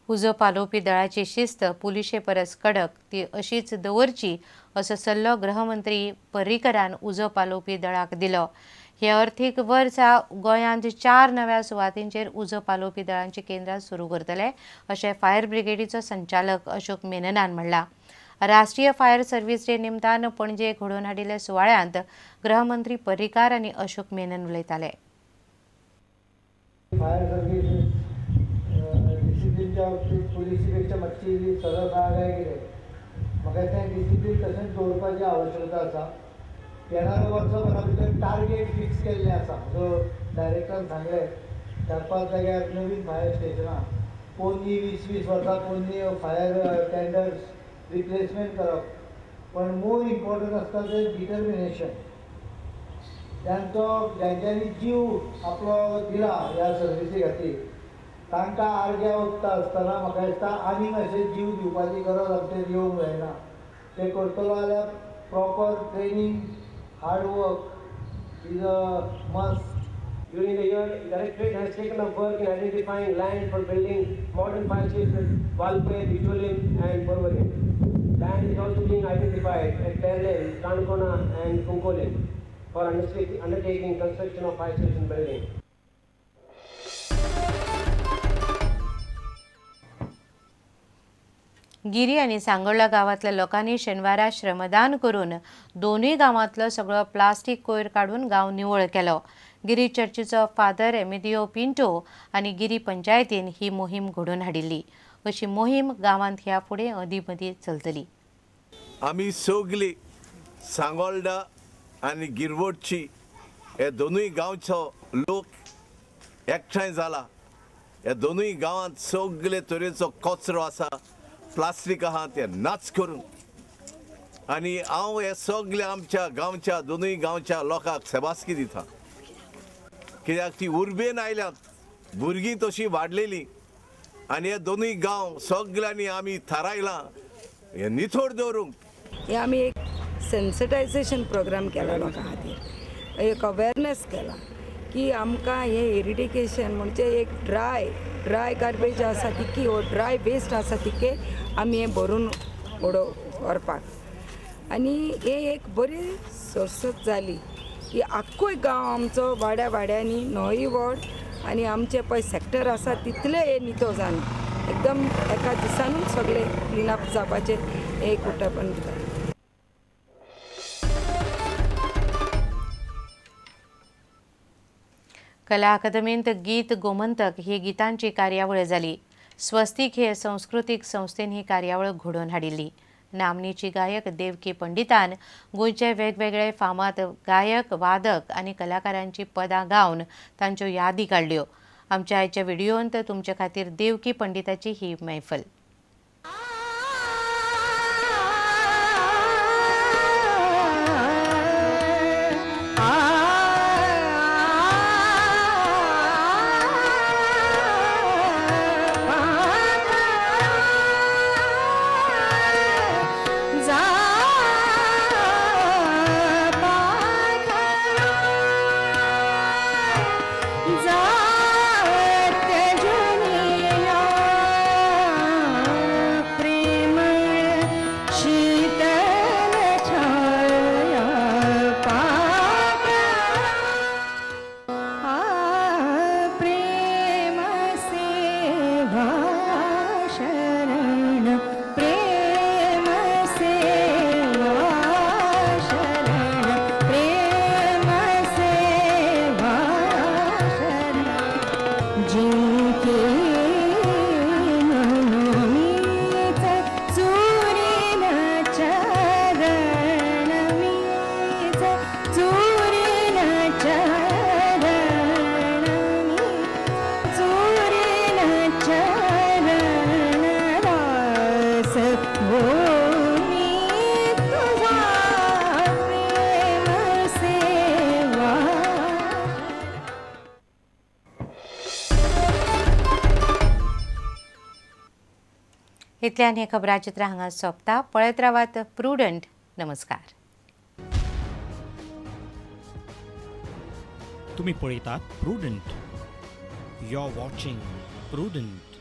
उजो पालोवपी दळाची शिस्त पुलिशे परस कडक ती अशीच दवरची असो सल्लो गृहमंत्री पर्रीकरान उजो पालोवपी दळाक दिलो। हे अर्थीक वर्सा गोंयांत 4 नव्या सुवातींचेर उजो पालोवपी दळांची केंद्रां सुरू करतले अशें फायर ब्रिगेडीचो संचालक अशोक मेननान म्हणलां। राष्ट्रीय फायर सर्व्हिस डे निमतान पणजे घडोवन हाडिल्ल्या सुवाळ्यांत गृहमंत्री पर्रीकार आनी अशोक मेनन उलयताले। फायर सर्व्हिस डिसिप्लिनच्या बाबतीत पुलिसेपेक्षा मातशी सरळ काय कितें म्हाका तें डिसिप्लिन तशेंच दवरपाची आवश्यकता आसा। येणाऱ्या वर्साभरा भितर टार्गेट फिक्स केल्लें आसा जो डायरेक्टरान सांगलें 4-5 जाग्यार नवीन फायर स्टेशनां पोरणी 20-20 वर्सां पोरणी फायर टेंडर्स रिप्लेसमेंट करप पण मोर इम्पॉर्टंट आसता तें डिटर्मिनेशन ज्यांच्यांनी जीव आपलो दिला ह्या सर्विसी खातीर तांकां आर्ग्या वखदा आसतना म्हाका दिसता आनीक अशें जीव दिवपाची गरज आमचेर येवंक जायना। ते करतलो जाल्यार proper training hard work is a must. During the year, the Directorate has taken up work in identifying land for building modern fire stations at Valpe, Bicholim and Porvorim. Land is also being identified at Perlem, Kankona and Kunkolim for undertaking construction of fire station building. गिरी आणि सांगोळा गावातल्या लोकांनी शेनवारा श्रमदान करून दोनूय गावांतलो सगळो plastic कोयर काढून गाव निवळ केलो। गिरी चर्चीचो फादर एमिडियो पिंटो आणि गिरी पंचायतीन ही मोहीम घडोवन हाडिल्ली। अशी मोहीम गावांत ह्या फुडें अदीमदीं चलतली। आमी सगळी सांगोळडा आणि गिरवटची हे दोनूय गांवचो लोक एकठांय जाला। हे दोनूय गांवांत सगळे तरेचो कचरो आसा, प्लास्टीक आहा ते नाच करून आनी हांव हे सगळे आमच्या गांवच्या दोनूय गांवच्या लोकांक सेबासकी दिता कित्याक ती उर्बेन आयल्यात भुरगीं तशीं वाडलेलीं आनी हे दोनूय गांव सगळ्यांनी आमी थारायलां हे निथोड दवरूंक। हे आमी एक सेन्सिटायझेशन प्रोग्राम केला लोकां खातीर, एक अवेरनेस केला की आमकां हे इरिडिकेशन म्हणजे एक ड्राय गार्बेज आसा तिकी वो ड्राय वेस्ट आसा तिके आमी हे भरून व्हरपाक आनी हे एक बरी सोर्स जाली की आख्खूय गांव आमचो वाड्यांनी न्हंय व्हड आनी आमचे पळय सेक्टर आसा तितले हे नितो जावन एकदम एका दिसानूच सगळे क्लीन अप जावपाचे एक उठपण दिता। कला अकादमींत गीत गोमंतक ही गितांची कार्यावळ जाली। स्वस्तिक हे सांस्कृतीक संस्थेन ही कार्यावळ घडोवन हाडिल्ली। नामनेची गायक देवकी पंडितान गोंयचे वेगवेगळे फामाद गायक वादक आनी कलाकारांची पदां गावन तांच्यो यादी काडल्यो। आमच्या आयच्या व्हिडिओंत तुमचे खातीर देवकी पंडिताची ही मैफल। इतल्यान हे खबराचित्र हांगा सोंपता। पळयत रावात प्रुडंट। नमस्कार। तुम्ही पळयतात Prudent. You are watching prudent.